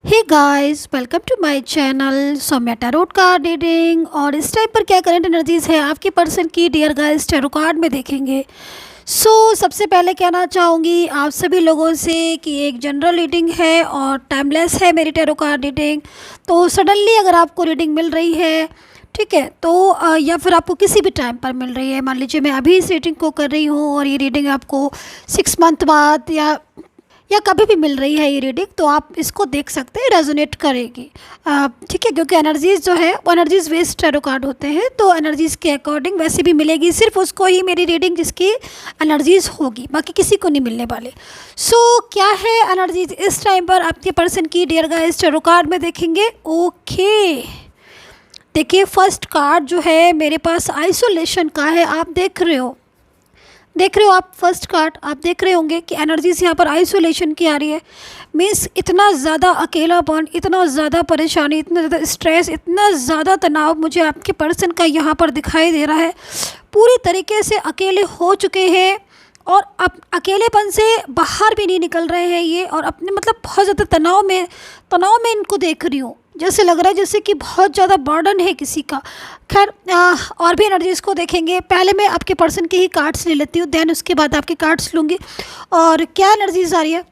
Hey guys, welcome to my channel Saumya tarot card reading. और इस time पर क्या करंट एनर्जीज है आपके पर्सन की डियर गाइस टैरो कार्ड में देखेंगे। सबसे पहले कहना चाहूँगी आप सभी लोगों से कि एक जनरल रीडिंग है और टाइमलेस है मेरी टैरो कार्ड रीडिंग। तो सडनली अगर आपको रीडिंग मिल रही है, ठीक है, तो या फिर आपको किसी भी टाइम पर मिल रही है, मान लीजिए मैं अभी इस रीडिंग को कर रही हूँ और ये रीडिंग आपको 6 मंथ बाद या कभी भी मिल रही है ये रीडिंग, तो आप इसको देख सकते हैं, रेजोनेट करेगी। ठीक है, क्योंकि एनर्जीज़ जो है वो एनर्जीज़ बेस्ड टैरो कार्ड होते हैं, तो एनर्जीज़ के अकॉर्डिंग वैसे भी मिलेगी, सिर्फ उसको ही मेरी रीडिंग जिसकी एनर्जीज़ होगी, बाकी किसी को नहीं मिलने वाले। क्या है एनर्जीज इस टाइम पर आपके पर्सन की डियर गाइस टैरो कार्ड में देखेंगे। ओके, देखिए फर्स्ट कार्ड जो है मेरे पास आइसोलेशन का है। आप देख रहे हो आप फर्स्ट कार्ड आप देख रहे होंगे कि एनर्जीज यहाँ पर आइसोलेशन की आ रही है। मीन्स इतना ज़्यादा अकेलापन, इतना ज़्यादा परेशानी, इतना ज़्यादा स्ट्रेस, इतना ज़्यादा तनाव मुझे आपके पर्सन का यहाँ पर दिखाई दे रहा है। पूरी तरीके से अकेले हो चुके हैं और अब अकेलेपन से बाहर भी नहीं निकल रहे हैं ये, और अपने मतलब बहुत ज़्यादा तनाव में इनको देख रही हूँ। जैसे लग रहा है जैसे कि बहुत ज़्यादा बर्डन है किसी का। खैर, और भी एनर्जीज़ को देखेंगे। पहले मैं आपके पर्सन के ही कार्ड्स ले लेती हूँ, देन उसके बाद आपके कार्ड्स लूँगी और क्या एनर्जीज़ आ रही है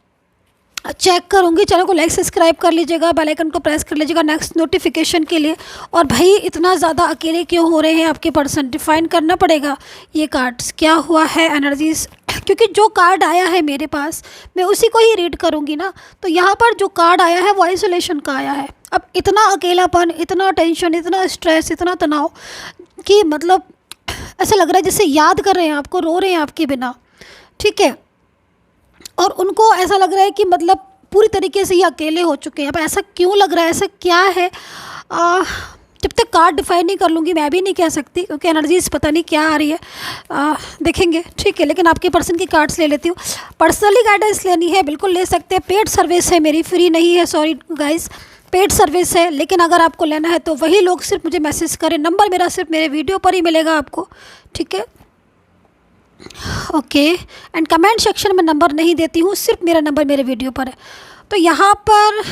चेक करूँगी। चैनल को लाइक सब्सक्राइब कर लीजिएगा, बेल आइकन को प्रेस कर लीजिएगा नेक्स्ट नोटिफिकेशन के लिए। और भाई इतना ज़्यादा अकेले क्यों हो रहे हैं आपके पर्सन, डिफाइन करना पड़ेगा ये कार्ड्स क्या हुआ है एनर्जीज़, क्योंकि जो कार्ड आया है मेरे पास मैं उसी को ही रीड करूँगी ना। तो यहाँ पर जो कार्ड आया है वो आइसोलेशन का आया है। अब इतना अकेलापन, इतना टेंशन, इतना स्ट्रेस, इतना तनाव कि मतलब ऐसा लग रहा है जैसे याद कर रहे हैं आपको, रो रहे हैं आपके बिना, ठीक है। और उनको ऐसा लग रहा है कि मतलब पूरी तरीके से ये अकेले हो चुके हैं। अब ऐसा क्यों लग रहा है, ऐसा क्या है, जब तक कार्ड डिफाइन नहीं कर लूँगी मैं भी नहीं कह सकती, क्योंकि एनर्जीज पता नहीं क्या आ रही है। देखेंगे, ठीक है। लेकिन आपके पर्सन की कार्ड्स ले लेती हूँ। पर्सनली गाइडेंस लेनी है बिल्कुल ले सकते हैं, पेड सर्विस है मेरी, फ्री नहीं है, सॉरी गाइस, पेड सर्विस है। लेकिन अगर आपको लेना है तो वही लोग सिर्फ मुझे मैसेज करें, नंबर मेरा सिर्फ मेरे वीडियो पर ही मिलेगा आपको, ठीक है। ओके, एंड कमेंट सेक्शन में नंबर नहीं देती हूँ, सिर्फ मेरा नंबर मेरे वीडियो पर है। तो यहाँ पर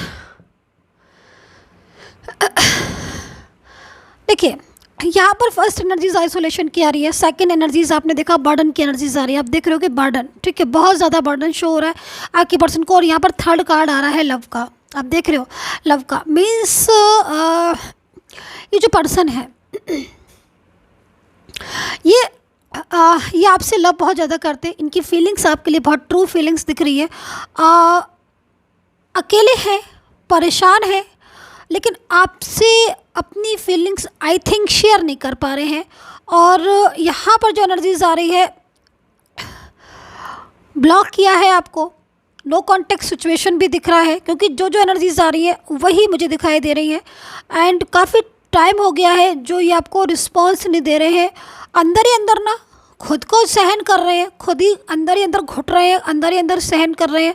देखिए, यहाँ पर फर्स्ट एनर्जीज आइसोलेशन की आ रही है, सेकंड एनर्जीज आपने देखा बर्डन की एनर्जीज आ रही है। आप देख रहे हो कि बर्डन, ठीक है, बहुत ज़्यादा बर्डन शो हो रहा है आपके पर्सन को। और यहाँ पर थर्ड कार्ड आ रहा है लव का। आप देख रहे हो लव का, मीन्स ये जो पर्सन है ये ये आपसे लव बहुत ज़्यादा करते हैं। इनकी फीलिंग्स आपके लिए बहुत ट्रू फीलिंग्स दिख रही है। अकेले हैं, परेशान हैं, लेकिन आपसे अपनी फीलिंग्स आई थिंक शेयर नहीं कर पा रहे हैं। और यहाँ पर जो एनर्जीज आ रही है, ब्लॉक किया है आपको, नो कॉन्टेक्ट सिचुएशन भी दिख रहा है, क्योंकि जो जो एनर्जीज आ रही है वही मुझे दिखाई दे रही हैं। एंड काफ़ी टाइम हो गया है जो ये आपको रिस्पॉन्स नहीं दे रहे हैं। अंदर ही अंदर ना खुद को सहन कर रहे हैं, खुद ही अंदर घुट रहे हैं, अंदर ही अंदर सहन कर रहे हैं।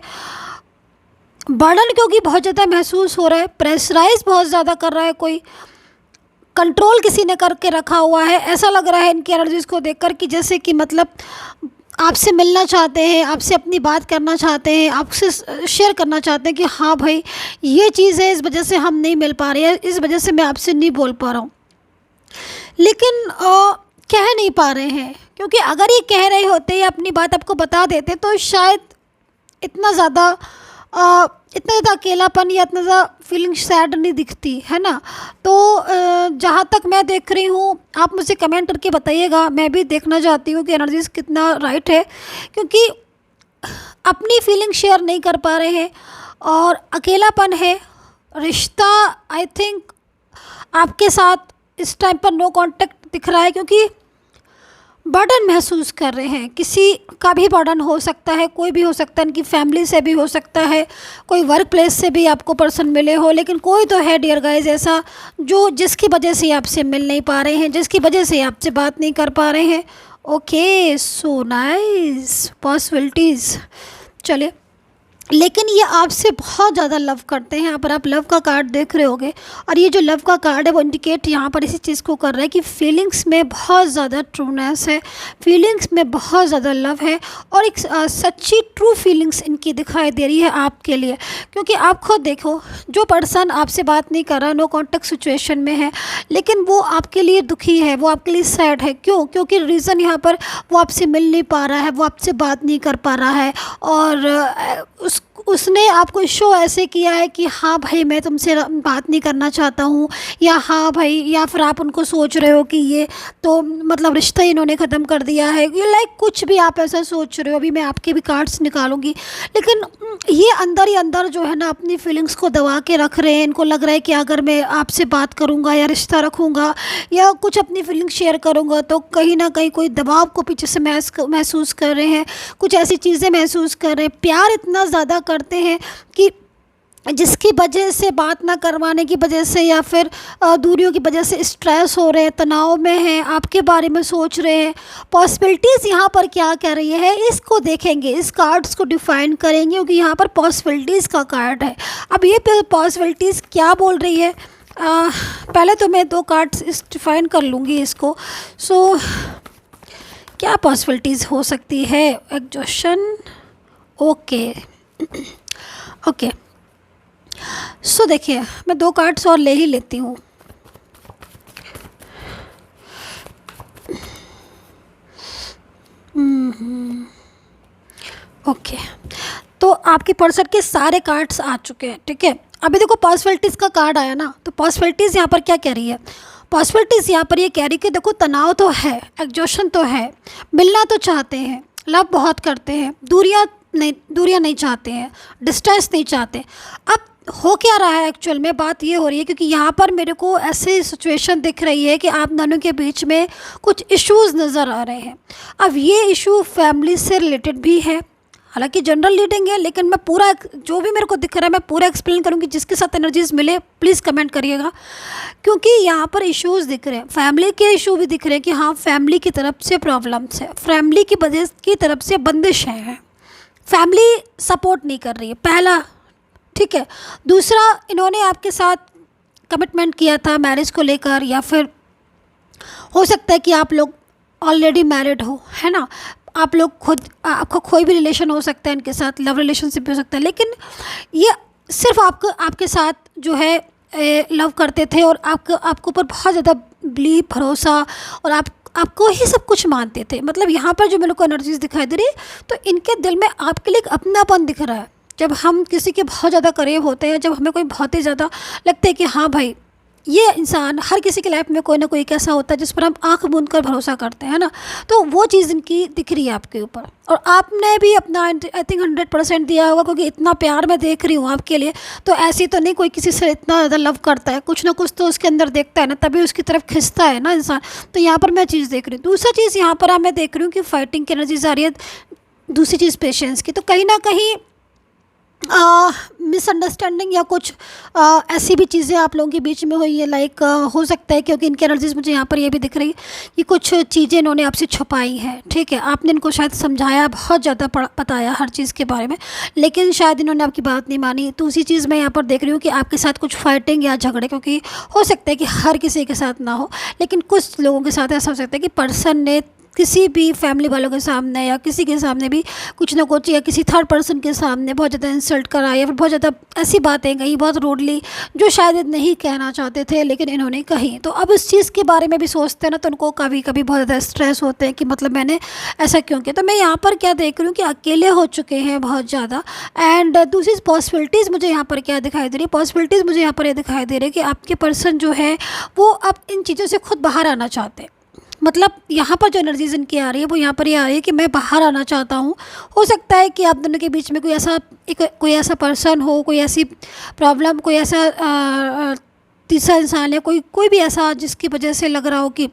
बर्डन क्योंकि बहुत ज़्यादा महसूस हो रहा है, प्रेशराइज बहुत ज़्यादा कर रहा है, कोई कंट्रोल किसी ने करके रखा हुआ है। ऐसा लग रहा है इनकी एनर्जीज़ को देखकर कि जैसे कि मतलब आपसे मिलना चाहते हैं, आपसे अपनी बात करना चाहते हैं, आपसे शेयर करना चाहते हैं कि हाँ भाई ये चीज़ है, इस वजह से हम नहीं मिल पा रहे हैं, इस वजह से मैं आपसे नहीं बोल पा रहा हूँ। लेकिन कह नहीं पा रहे हैं, क्योंकि अगर ये कह रहे होते या अपनी बात आपको बता देते तो शायद इतना ज़्यादा अकेलापन या इतना ज़्यादा फीलिंग सैड नहीं दिखती है ना। तो जहाँ तक मैं देख रही हूँ, आप मुझे कमेंट करके बताइएगा, मैं भी देखना चाहती हूँ कि एनर्जीज कितना राइट है, क्योंकि अपनी फीलिंग शेयर नहीं कर पा रहे हैं और अकेलापन है। रिश्ता आई थिंक आपके साथ इस टाइम पर नो कांटेक्ट दिख रहा है, क्योंकि बर्डन महसूस कर रहे हैं। किसी का भी बर्डन हो सकता है, कोई भी हो सकता है, इनकी फैमिली से भी हो सकता है, कोई वर्क प्लेस से भी आपको पर्सन मिले हो, लेकिन कोई तो है डियर गाइज ऐसा जो जिसकी वजह से आपसे मिल नहीं पा रहे हैं, जिसकी वजह से आपसे बात नहीं कर पा रहे हैं। Okay, so nice possibilities. चलिए लेकिन ये आपसे बहुत ज़्यादा लव करते हैं। यहाँ पर आप लव का कार्ड देख रहे होगे, और ये जो लव का कार्ड है वो इंडिकेट यहाँ पर इसी चीज़ को कर रहा है कि फीलिंग्स में बहुत ज़्यादा ट्रूनेस है, फीलिंग्स में बहुत ज़्यादा लव है, और एक सच्ची ट्रू फीलिंग्स इनकी दिखाई दे रही है आपके लिए। क्योंकि आप खुद देखो, जो पर्सन आपसे बात नहीं कर रहा, नो कॉन्टेक्ट सिचुएशन में है, लेकिन वो आपके लिए दुखी है, वो आपके लिए सैड है। क्यों? क्योंकि रीज़न यहाँ पर वो आपसे मिल नहीं पा रहा है, वो आपसे बात नहीं कर पा रहा है, और उसने आपको शो ऐसे किया है कि हाँ भाई मैं तुमसे बात नहीं करना चाहता हूँ, या हाँ भाई, या फिर आप उनको सोच रहे हो कि ये तो मतलब रिश्ता ही इन्होंने ख़त्म कर दिया है, ये लाइक कुछ भी आप ऐसा सोच रहे हो। अभी मैं आपके भी कार्ड्स निकालूंगी, लेकिन ये अंदर ही अंदर जो है ना अपनी फीलिंग्स को दबा के रख रहे हैं। इनको लग रहा है कि अगर मैं आपसे बात करूँगा या रिश्ता रखूँगा या कुछ अपनी फीलिंग्स शेयर करूँगा तो कहीं ना कहीं कोई दबाव को पीछे से महसूस कर रहे हैं, कुछ ऐसी चीज़ें महसूस कर रहे हैं। प्यार इतना ज़्यादा करते हैं कि जिसकी वजह से बात ना करवाने की वजह से या फिर दूरियों की वजह से स्ट्रेस हो रहे हैं, तनाव में हैं, आपके बारे में सोच रहे हैं। पॉसिबिलिटीज़ यहाँ पर क्या कह रही है इसको देखेंगे, इस कार्ड्स को डिफ़ाइन करेंगे, क्योंकि यहाँ पर पॉसिबिलिटीज़ का कार्ड है। अब ये पॉसिबिलिटीज़ क्या बोल रही है, पहले तो मैं 2 कार्ड्स इस डिफ़ाइन कर लूँगी इसको। सो क्या पॉसिबिलिटीज़ हो सकती है? Exhaustion, okay okay. सो देखिए, मैं 2 कार्ड्स और ले ही लेती हूँ। ओके, तो आपके पर्सन के सारे कार्ड्स आ चुके हैं, ठीक है। अभी देखो पॉसिबिलिटीज़ का कार्ड आया ना, तो पॉसिबिलिटीज़ यहाँ पर क्या कह रही है? पॉसिबिलिटीज़ यहाँ पर ये कह रही है कि देखो तनाव तो है, एग्जॉशन तो है, मिलना तो चाहते हैं, लव बहुत करते हैं, दूरियाँ नहीं चाहते हैं, डिस्टेंस नहीं चाहते। अब हो क्या रहा है एक्चुअल में, बात ये हो रही है क्योंकि यहाँ पर मेरे को ऐसी सिचुएशन दिख रही है कि आप दोनों के बीच में कुछ इश्यूज़ नज़र आ रहे हैं। अब ये इशू फैमिली से रिलेटेड भी है, हालांकि जनरल रीडिंग है, लेकिन मैं पूरा जो भी मेरे को दिख रहा है मैं पूरा एक्सप्लेन करूँगी। जिसके साथ एनर्जीज मिले प्लीज़ कमेंट करिएगा, क्योंकि यहाँ पर इश्यूज़ दिख रहे हैं, फैमिली के इशू भी दिख रहे हैं कि हाँ फैमिली की तरफ से प्रॉब्लम्स है, फैमिली की वजह की तरफ से बंदिश है, फैमिली सपोर्ट नहीं कर रही है, पहला, ठीक है। दूसरा, इन्होंने आपके साथ कमिटमेंट किया था मैरिज को लेकर, या फिर हो सकता है कि आप लोग ऑलरेडी मैरिड हो, है ना, आप लोग खुद, आपका कोई भी रिलेशन हो सकता है इनके साथ, लव रिलेशनशिप भी हो सकता है, लेकिन ये सिर्फ आपके साथ जो है लव करते थे और आपके ऊपर बहुत ज़्यादा बिलीव, भरोसा, और आपको ही सब कुछ मानते थे। मतलब यहाँ पर जो मेरे को एनर्जीज दिखाई दे रही है, तो इनके दिल में आपके लिए एक अपनापन दिख रहा है। जब हम किसी के बहुत ज़्यादा करीब होते हैं, जब हमें कोई बहुत ही ज़्यादा लगता है कि हाँ भाई ये इंसान, हर किसी की लाइफ में कोई ना कोई एक ऐसा होता है जिस पर हम आंख मूंद कर भरोसा करते हैं ना, तो वो चीज़ इनकी दिख रही है आपके ऊपर। और आपने भी अपना आई थिंक 100% दिया होगा, क्योंकि इतना प्यार मैं देख रही हूँ आपके लिए। तो ऐसी तो नहीं कोई किसी से इतना ज़्यादा लव करता है, कुछ ना कुछ तो उसके अंदर देखता है ना, तभी उसकी तरफ खिंचता है ना इंसान। तो यहाँ पर मैं चीज़ देख रही हूँ। दूसरा चीज़ यहाँ पर मैं देख रही हूँ कि फाइटिंग की एनर्जीज आ रही है। दूसरी चीज़ पेशेंस की। तो कहीं ना कहीं मिसअंडरस्टैंडिंग या कुछ ऐसी भी चीज़ें आप लोगों के बीच में हुई है, लाइक हो सकता है, क्योंकि इनकी एनर्जीज मुझे यहाँ पर ये भी दिख रही है कि कुछ चीज़ें इन्होंने आपसे छुपाई हैं, ठीक है। आपने इनको शायद समझाया, बहुत ज़्यादा बताया हर चीज़ के बारे में, लेकिन शायद इन्होंने आपकी बात नहीं मानी। दूसरी चीज़ मैं यहाँ पर देख रही हूँ कि आपके साथ कुछ फाइटिंग या झगड़े, क्योंकि हो सकता है कि हर किसी के साथ ना हो, लेकिन कुछ लोगों के साथ ऐसा हो सकता है कि पर्सन ने किसी भी फैमिली वालों के सामने या किसी के सामने भी कुछ ना कुछ, या किसी थर्ड पर्सन के सामने बहुत ज़्यादा इंसल्ट करा, या फिर बहुत ज़्यादा ऐसी बातें कही, बहुत रूडली, जो शायद नहीं कहना चाहते थे लेकिन इन्होंने कही। तो अब इस चीज़ के बारे में भी सोचते हैं ना, तो उनको कभी कभी बहुत ज़्यादा स्ट्रेस होते हैं कि मतलब मैंने ऐसा क्यों किया। तो मैं यहाँ पर क्या देख रही हूँ कि अकेले हो चुके हैं बहुत ज़्यादा। एंड दूसरी पॉसिबिलिटीज़ मुझे यहाँ पर क्या दिखाई दे रही है, पॉसिबिलिटीज़ मुझे यहाँ पर ये दिखाई दे रही है कि आपके पर्सन जो है वो अब इन चीज़ों से खुद बाहर आना चाहते हैं। मतलब यहाँ पर जो एनर्जीज इनकी आ रही है वो यहाँ पर ये आ रही है कि मैं बाहर आना चाहता हूँ। हो सकता है कि आप दोनों के बीच में कोई ऐसा पर्सन हो, कोई ऐसी प्रॉब्लम, कोई ऐसा तीसरा इंसान है, कोई भी ऐसा जिसकी वजह से लग रहा हो कि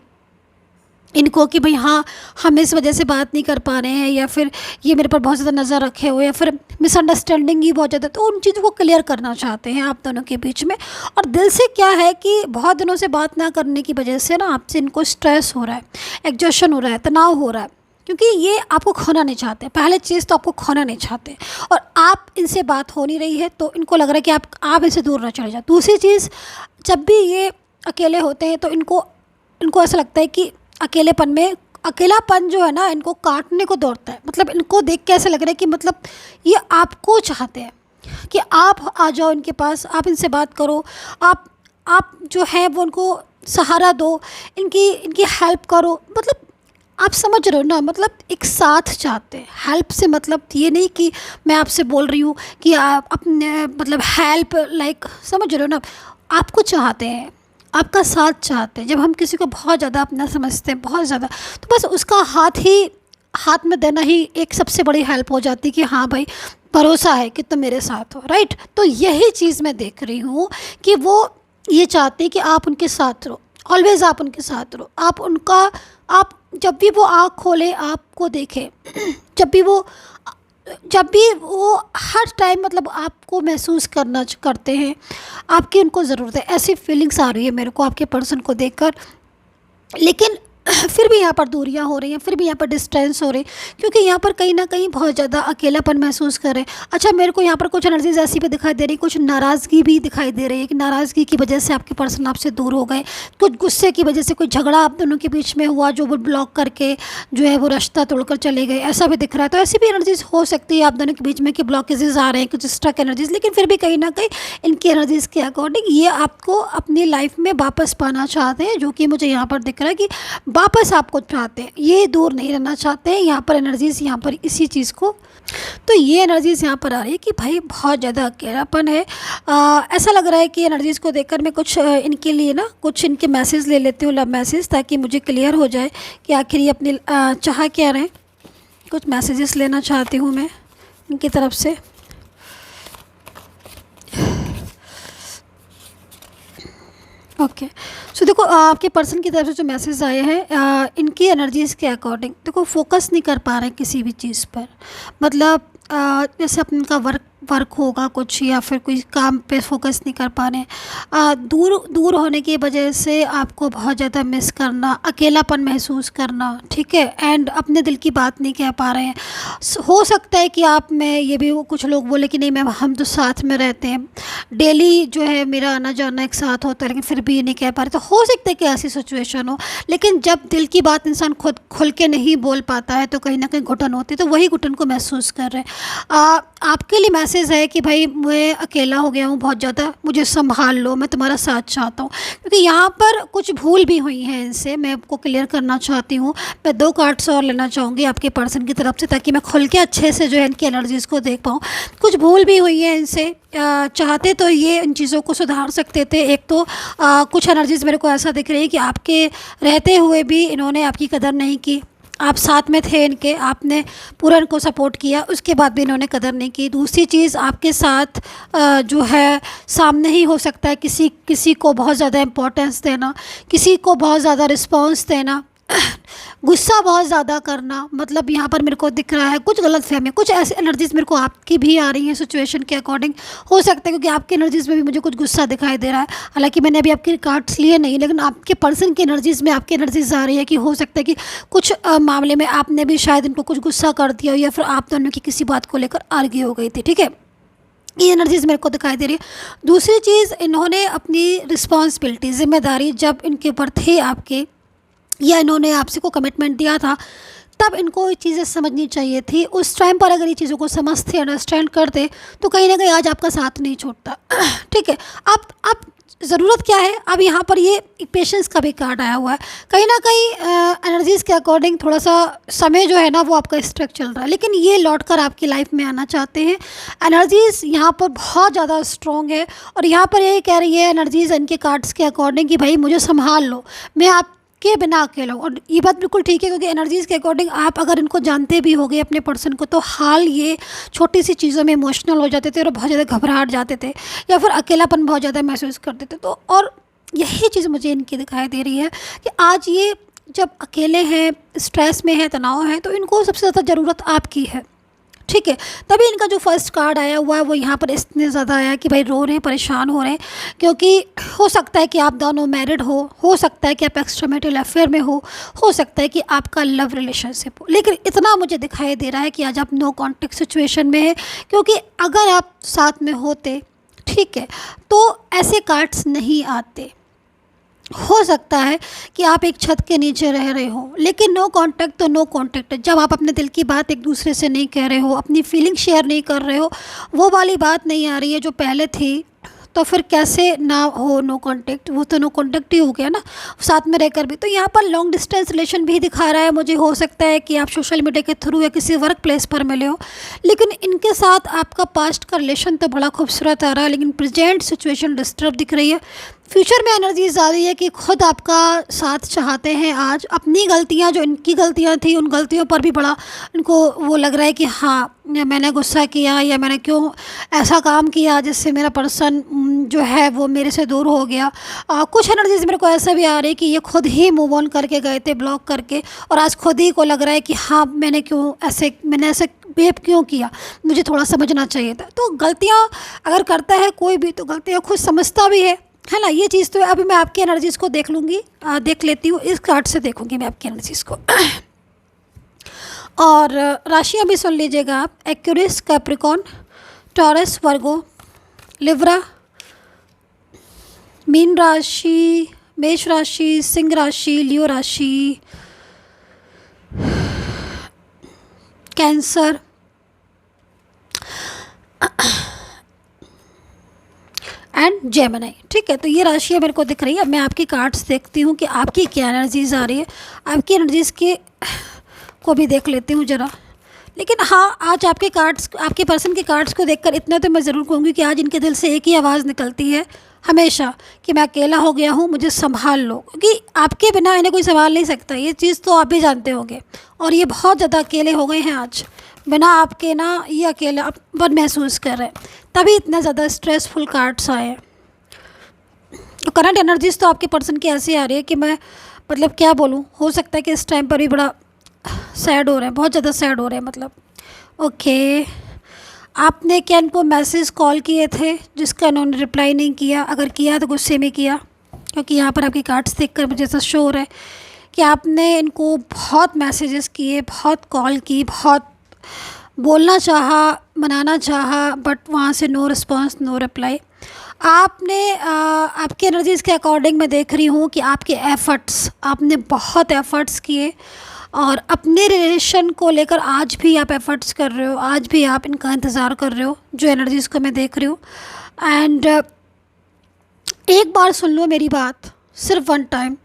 इनको कि भाई हाँ हम इस वजह से बात नहीं कर पा रहे हैं, या फिर ये मेरे पर बहुत ज़्यादा नज़र रखे हुए, या फिर मिसअंडरस्टैंडिंग ही बहुत ज़्यादा। तो उन चीज़ों को क्लियर करना चाहते हैं आप दोनों के बीच में। और दिल से क्या है कि बहुत दिनों से बात ना करने की वजह से ना आपसे इनको स्ट्रेस हो रहा है, एग्जॉशन हो रहा है, तनाव हो रहा है, क्योंकि ये आपको खोना नहीं चाहते। पहले चीज़ तो आपको खोना नहीं चाहते, और आप इनसे बात हो नहीं रही है तो इनको लग रहा है कि आप इनसे दूर ना चले जाओ। दूसरी चीज़, जब भी ये अकेले होते हैं तो इनको ऐसा लगता है कि अकेलापन जो है ना, इनको काटने को दौड़ता है। मतलब इनको देख के ऐसा लग रहा है कि मतलब ये आपको चाहते हैं कि आप आ जाओ इनके पास, आप इनसे बात करो, आप जो है वो उनको सहारा दो, इनकी हेल्प करो। मतलब आप समझ रहे हो ना, मतलब एक साथ चाहते हैं। हेल्प से मतलब ये नहीं कि मैं आपसे बोल रही हूँ कि आप अपने मतलब हेल्प लाइक, समझ रहे हो ना, आपको चाहते हैं, आपका साथ चाहते हैं। जब हम किसी को बहुत ज़्यादा अपना समझते हैं, बहुत ज़्यादा, तो बस उसका हाथ में देना ही एक सबसे बड़ी हेल्प हो जाती है कि हाँ भाई, भरोसा है कि तुम मेरे साथ हो, राइट। तो यही चीज़ मैं देख रही हूँ कि वो ये चाहते हैं कि आप उनके साथ रहो, ऑलवेज़ आप उनके साथ रहो। आप जब भी वो आँख खोले आपको देखे, जब भी वो हर टाइम मतलब आपको महसूस करते हैं, आपकी उनको ज़रूरत है, ऐसी फीलिंग्स आ रही है मेरे को आपके पर्सन को देखकर। लेकिन फिर भी यहाँ पर दूरियाँ हो रही हैं, फिर भी यहाँ पर डिस्टेंस हो रही, क्योंकि यहाँ पर कहीं ना कहीं बहुत ज़्यादा अकेलापन महसूस कर रहे हैं। अच्छा, मेरे को यहाँ पर कुछ एनर्जीज ऐसी भी दिखाई दे रही, कुछ नाराज़गी भी दिखाई दे रही है कि नाराज़गी की वजह से आपके पर्सन आपसे दूर हो गए, कुछ गुस्से की वजह से कोई झगड़ा आप दोनों के बीच में हुआ जो वो ब्लॉक करके जो है वो रास्ता तोड़कर चले गए, ऐसा भी दिख रहा है। तो ऐसी भी एनर्जीज हो सकती है आप दोनों के बीच में कि ब्लॉकेजेस आ रहे हैं, कुछ स्ट्रक एनर्जीज। लेकिन फिर भी कहीं ना कहीं इनकी एनर्जीज़ के अकॉर्डिंग ये आपको अपनी लाइफ में वापस पाना चाहते हैं, जो कि मुझे यहाँ पर दिख रहा है कि वापस आपको चाहते हैं, ये दूर नहीं रहना चाहते हैं। यहाँ पर एनर्जीज़, यहाँ पर इसी चीज़ को, तो ये एनर्जीज़ यहाँ पर आ रही है कि भाई बहुत ज़्यादा अकेलापन है। ऐसा लग रहा है कि एनर्जीज़ को देखकर मैं कुछ इनके लिए ना कुछ इनके मैसेज ले लेती हूँ, लव मैसेज, ताकि मुझे क्लियर हो जाए कि आखिर ये अपनी चाह क्या रहे। कुछ मैसेजेस लेना चाहती हूँ मैं इनकी तरफ से। ओके, सो देखो आपके पर्सन की तरफ से जो मैसेज आए हैं, इनकी एनर्जीज़ के अकॉर्डिंग देखो, फोकस नहीं कर पा रहे किसी भी चीज़ पर। मतलब जैसे अपन का वर्क होगा कुछ, या फिर कोई काम पे फोकस नहीं कर पा रहे हैं। दूर होने की वजह से आपको बहुत ज़्यादा मिस करना, अकेलापन महसूस करना, ठीक है, एंड अपने दिल की बात नहीं कह पा रहे हैं। हो सकता है कि आप में ये भी कुछ लोग बोले कि नहीं मैम, हम तो साथ में रहते हैं, डेली जो है मेरा आना जाना एक साथ होता है, लेकिन फिर भी ये नहीं कह पा रहे। तो हो सकता है कि ऐसी सिचुएशन हो, लेकिन जब दिल की बात इंसान खुद खुल के नहीं बोल पाता है तो कहीं ना कहीं घुटन होती है। तो वही घुटन को महसूस कर रहे हैं। आपके लिए मैसेज है कि भाई मैं अकेला हो गया हूँ बहुत ज़्यादा, मुझे संभाल लो, मैं तुम्हारा साथ चाहता हूँ। क्योंकि यहाँ पर कुछ भूल भी हुई हैं इनसे, मैं आपको क्लियर करना चाहती हूँ। मैं 2 कार्ड्स और लेना चाहूँगी आपके पर्सन की तरफ से, ताकि मैं खुल के अच्छे से जो है इनकी एनर्जीज़ को देख पाऊँ। कुछ भूल भी हुई है इनसे, चाहते तो ये इन चीज़ों को सुधार सकते थे। एक तो कुछ एनर्जीज़ मेरे को ऐसा दिख रही है कि आपके रहते हुए भी इन्होंने आपकी कदर नहीं की। आप साथ में थे इनके, आपने पूरा इनको सपोर्ट किया, उसके बाद भी इन्होंने कदर नहीं की। दूसरी चीज़, आपके साथ जो है सामने ही हो सकता है किसी को बहुत ज़्यादा इम्पोर्टेंस देना, किसी को बहुत ज़्यादा रिस्पॉन्स देना, गुस्सा बहुत ज़्यादा करना। मतलब यहाँ पर मेरे को दिख रहा है कुछ गलतफहमी, कुछ ऐसी एनर्जीज़ मेरे को आपकी भी आ रही हैं सिचुएशन के अकॉर्डिंग। हो सकता है क्योंकि आपकी एनर्जीज़ में भी मुझे कुछ गुस्सा दिखाई दे रहा है। हालांकि मैंने अभी आपके कार्ड्स लिए नहीं, लेकिन आपके पर्सन की एनर्जीज़ में आपकी एनर्जीज़ आ रही है कि हो सकता है कि कुछ मामले में आपने भी शायद इनको कुछ गुस्सा कर दिया हो, या फिर आप दोनों की किसी बात को लेकर आर्ग्यू हो गई थी, ठीक है। ये एनर्जीज़ मेरे को दिखाई दे रही है। दूसरी चीज़, इन्होंने अपनी रिस्पॉन्सिबिलिटी, जिम्मेदारी जब इनके ऊपर थे आपके, या इन्होंने आपसे को कमिटमेंट दिया था, तब इनको ये चीज़ें समझनी चाहिए थी। उस टाइम पर अगर ये चीज़ों को समझते, अंडरस्टैंड करते, तो कहीं ना कहीं आज आपका साथ नहीं छोड़ता, ठीक है। अब ज़रूरत क्या है, अब यहाँ पर ये पेशेंस का भी कार्ड आया हुआ है। कहीं ना कहीं एनर्जीज़ के अकॉर्डिंग थोड़ा सा समय जो है ना वो आपका स्ट्रक चल रहा है, लेकिन ये लौट कर आपकी लाइफ में आना चाहते हैं। एनर्जीज़ यहाँ पर बहुत ज़्यादा स्ट्रॉन्ग है, और यहाँ पर यही कह रही है एनर्जीज़ इनके कार्ड्स के अकॉर्डिंग कि भाई मुझे संभाल लो, मैं आप के बिना अकेला हूँ। और ये बात बिल्कुल ठीक है, क्योंकि एनर्जीज़ के अकॉर्डिंग आप अगर इनको जानते भी होगे अपने पर्सन को, तो हाल ये छोटी सी चीज़ों में इमोशनल हो जाते थे और बहुत ज़्यादा घबराहट जाते थे, या फिर अकेलापन बहुत ज़्यादा महसूस करते थे। तो और यही चीज़ मुझे इनकी दिखाई दे रही है कि आज ये जब अकेले हैं, स्ट्रेस में है, तनाव है, तो इनको सबसे ज़्यादा ज़रूरत आपकी है, ठीक है। तभी इनका जो फर्स्ट कार्ड आया हुआ है वो यहाँ पर इतने ज़्यादा आया कि भाई रो रहे हैं, परेशान हो रहे हैं, क्योंकि हो सकता है कि आप दोनों मैरिड हो सकता है कि आप एक्स्ट्रा मैरिटल अफेयर में हो सकता है कि आपका लव रिलेशनशिप हो, लेकिन इतना मुझे दिखाई दे रहा है कि आज आप नो कॉन्टेक्ट सिचुएशन में है, क्योंकि अगर आप साथ में होते, ठीक है, तो ऐसे कार्ड्स नहीं आते। हो सकता है कि आप एक छत के नीचे रह रहे हो, लेकिन नो कांटेक्ट तो नो कांटेक्ट है। जब आप अपने दिल की बात एक दूसरे से नहीं कह रहे हो, अपनी फीलिंग शेयर नहीं कर रहे हो, वो वाली बात नहीं आ रही है जो पहले थी, तो फिर कैसे ना हो नो कांटेक्ट? वो तो नो कांटेक्ट ही हो गया ना, साथ में रहकर भी। तो यहाँ पर लॉन्ग डिस्टेंस रिलेशन भी दिखा रहा है मुझे। हो सकता है कि आप सोशल मीडिया के थ्रू या किसी वर्क प्लेस पर मिले हो, लेकिन इनके साथ आपका पास्ट का रिलेशन तो बड़ा खूबसूरत आ रहा है, लेकिन प्रेजेंट सिचुएशन डिस्टर्ब दिख रही है। फ्यूचर में एनर्जीज आ रही है कि खुद आपका साथ चाहते हैं। आज अपनी गलतियां, जो इनकी गलतियां थी, उन गलतियों पर भी बड़ा इनको वो लग रहा है कि हाँ, मैंने गुस्सा किया या मैंने क्यों ऐसा काम किया जिससे मेरा पर्सन जो है वो मेरे से दूर हो गया। कुछ एनर्जीज मेरे को ऐसा भी आ रही है कि ये खुद ही मूव ऑन करके गए थे ब्लॉक करके, और आज खुद ही को लग रहा है कि हाँ, मैंने ऐसे बिहेव क्यों किया, मुझे थोड़ा समझना चाहिए था। तो गलतियाँ अगर करता है कोई भी, तो गलतियाँ खुद समझता भी है ना। ये चीज़ तो अभी मैं आपकी एनर्जीज़ को देख लूँगी, देख लेती हूँ, इस कार्ड से देखूँगी मैं आपकी एनर्जीज़ को। और राशियाँ भी सुन लीजिएगा आप। एक्यूरियस, कैप्रिकॉन, टॉरस, वर्गो, लिब्रा, मीन राशि, मेष राशि, सिंह राशि, लियो राशि, कैंसर, एंड जेमिनी। ठीक है, तो ये राशियाँ मेरे को दिख रही है। अब मैं आपकी कार्ड्स देखती हूँ कि आपकी क्या एनर्जीज आ रही है। आपकी एनर्जीज़ के को भी देख लेती हूँ ज़रा। लेकिन हाँ, आज आपके कार्ड्स, आपके पर्सन के कार्ड्स को देखकर इतना तो मैं ज़रूर कहूँगी कि आज इनके दिल से एक ही आवाज़ निकलती है हमेशा कि मैं अकेला हो गया हूँ, मुझे संभाल लो, क्योंकि आपके बिना इन्हें कोई संभाल नहीं सकता। ये चीज़ तो आप भी जानते होंगे, और ये बहुत ज़्यादा अकेले हो गए हैं आज। बिना आपके ना ये अकेलापन महसूस कर रहे हैं, तभी इतना ज़्यादा स्ट्रेसफुल कार्ड्स आए हैं। तो करंट एनर्जीज तो आपके पर्सन की ऐसी आ रही है कि मैं मतलब क्या बोलूँ। हो सकता है कि इस टाइम पर भी बड़ा सैड हो रहे हैं, बहुत ज़्यादा सैड हो रहे हैं मतलब। ओके, आपने क्या इनको मैसेज कॉल किए थे जिसका इन्होंने रिप्लाई नहीं किया? अगर किया तो गुस्से में किया, क्योंकि यहाँ पर आपकी कार्ड्स देखकर मुझे ऐसा शो हो रहा है कि आपने इनको बहुत मैसेजेस किए, बहुत कॉल की, बहुत बोलना चाहा, मनाना चाहा, बट वहाँ से नो रिस्पॉन्स, नो रिप्लाई। आपने आपके एनर्जीज़ के अकॉर्डिंग मैं देख रही हूँ कि आपके एफ़र्ट्स, आपने बहुत एफ़र्ट्स किए, और अपने रिलेशन को लेकर आज भी आप एफ़र्ट्स कर रहे हो, आज भी आप इनका इंतज़ार कर रहे हो, जो एनर्जीज़ को मैं देख रही हूँ। एंड एक बार सुन लो मेरी बात, सिर्फ वन टाइम,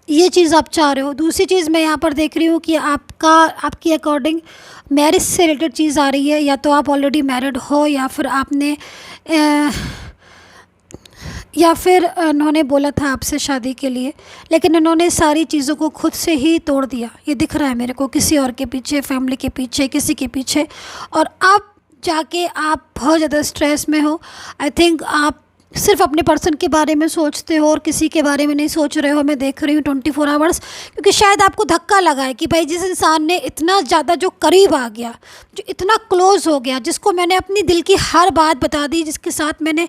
ये चीज़ आप चाह रहे हो। दूसरी चीज़ मैं यहाँ पर देख रही हूँ कि आपकी अकॉर्डिंग मैरिज से रिलेटेड चीज़ आ रही है। या तो आप ऑलरेडी मैरिड हो, या फिर आपने या फिर उन्होंने बोला था आपसे शादी के लिए, लेकिन इन्होंने सारी चीज़ों को खुद से ही तोड़ दिया। ये दिख रहा है मेरे को, किसी और के पीछे, फैमिली के पीछे, किसी के पीछे, और अब जाके आप बहुत ज़्यादा स्ट्रेस में हो। आई थिंक आप सिर्फ अपने पर्सन के बारे में सोचते हो और किसी के बारे में नहीं सोच रहे हो। मैं देख रही हूँ 24 आवर्स, क्योंकि शायद आपको धक्का लगा है कि भाई जिस इंसान ने इतना ज़्यादा जो करीब आ गया, जो इतना क्लोज़ हो गया, जिसको मैंने अपनी दिल की हर बात बता दी, जिसके साथ मैंने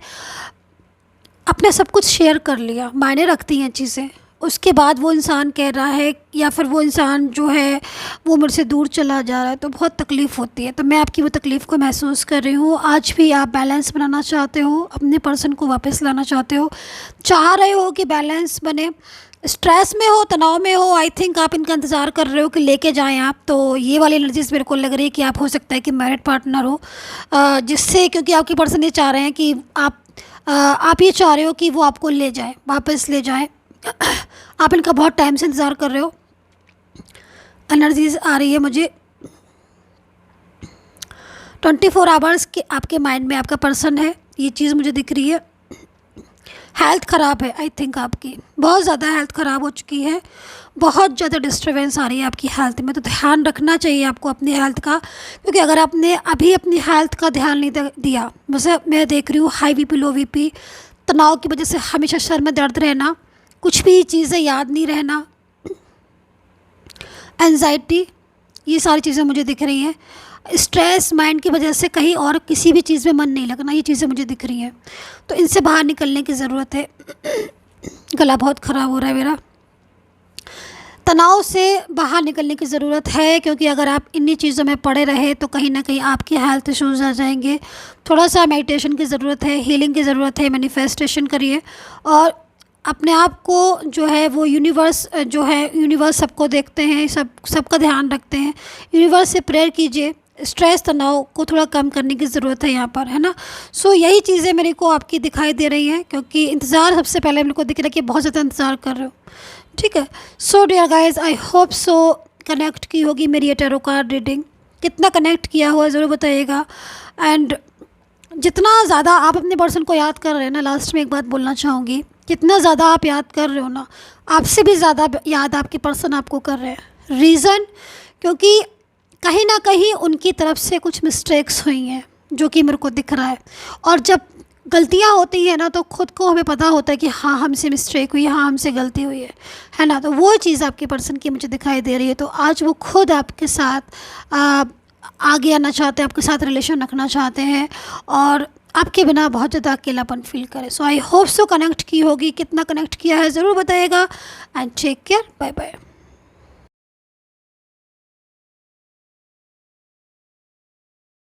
अपने सब कुछ शेयर कर लिया, मायने रखती हैं चीज़ें, उसके बाद वो इंसान कह रहा है, या फिर वो इंसान जो है वो मेरे से दूर चला जा रहा है, तो बहुत तकलीफ़ होती है। तो मैं आपकी वो तकलीफ़ को महसूस कर रही हूँ। आज भी आप बैलेंस बनाना चाहते हो, अपने पर्सन को वापस लाना चाहते हो, चाह रहे हो कि बैलेंस बने। स्ट्रेस में हो, तनाव में हो, आई थिंक आप इनका इंतज़ार कर रहे हो कि लेके जाएं आप। तो ये वाली एनर्जीज मेरे को लग रही है कि आप हो सकता है कि मैरिड पार्टनर हो, जिससे, क्योंकि आपके पर्सन ये चाह रहे हैं कि आप ये चाह रहे हो कि वो आपको ले जाए, वापस ले जाए। आप इनका बहुत टाइम से इंतज़ार कर रहे हो। एनर्जीज आ रही है मुझे 24 आवर्स के आपके माइंड में आपका पर्सन है, ये चीज़ मुझे दिख रही है। हेल्थ ख़राब है, आई थिंक आपकी बहुत ज़्यादा हेल्थ ख़राब हो चुकी है, बहुत ज़्यादा डिस्टर्बेंस आ रही है आपकी हेल्थ में। तो ध्यान रखना चाहिए आपको अपनी हेल्थ का, क्योंकि अगर आपने अभी अपनी हेल्थ का ध्यान नहीं दिया, वैसे मैं देख रही हूँ हाई बीपी, लो बीपी, तनाव की वजह से हमेशा सर में दर्द रहना, कुछ भी चीज़ें याद नहीं रहना, एंजाइटी, ये सारी चीज़ें मुझे दिख रही हैं। स्ट्रेस माइंड की वजह से कहीं और किसी भी चीज़ में मन नहीं लगना, ये चीज़ें मुझे दिख रही हैं। तो इनसे बाहर निकलने की ज़रूरत है। गला बहुत ख़राब हो रहा है मेरा। तनाव से बाहर निकलने की ज़रूरत है, क्योंकि अगर आप इन्हीं चीज़ों में पड़े रहे तो कहीं ना कहीं आपकी हेल्थ इश्यूज़ आ जाएंगे। थोड़ा सा मेडिटेशन की ज़रूरत है, हीलिंग की ज़रूरत है, मैनिफेस्टेशन करिए और अपने आप को जो है वो यूनिवर्स यूनिवर्स सबको देखते हैं, सबका ध्यान रखते हैं। यूनिवर्स से प्रेयर कीजिए। स्ट्रेस तनाव को थोड़ा कम करने की ज़रूरत है यहाँ पर, है ना। सो यही चीज़ें मेरे को आपकी दिखाई दे रही हैं, क्योंकि इंतज़ार सबसे पहले मेरे को दिख रहा है कि बहुत ज़्यादा इंतज़ार कर रहे हो। ठीक है। So dear guys, I hope so connect की होगी मेरी ये टैरो कार्ड रीडिंग। कितना कनेक्ट किया हुआ है ज़रूर बताइएगा। एंड जितना ज़्यादा आप अपने पर्सन को याद कर रहे हैं ना, लास्ट में एक बात बोलना चाहूँगी, जितना ज़्यादा आप याद कर रहे हो ना, आपसे भी ज़्यादा याद आपके पर्सन आपको कर रहे हैं। रीज़न, क्योंकि कहीं ना कहीं उनकी तरफ से कुछ मिस्टेक्स हुई हैं जो कि मेरे को दिख रहा है। और जब गलतियाँ होती हैं ना, तो ख़ुद को हमें पता होता है कि हाँ हमसे मिस्टेक हुई है, हाँ हमसे गलती हुई है ना। तो वो चीज़ आपके पर्सन की मुझे दिखाई दे रही है। तो आज वो खुद आपके साथ आगे आना चाहते हैं, आपके साथ रिलेशन रखना चाहते हैं और आपके बिना बहुत ज़्यादा अकेलापन फील करें। सो आई होप सो कनेक्ट की होगी। कितना कनेक्ट किया है ज़रूर बताइएगा। And take care, bye bye.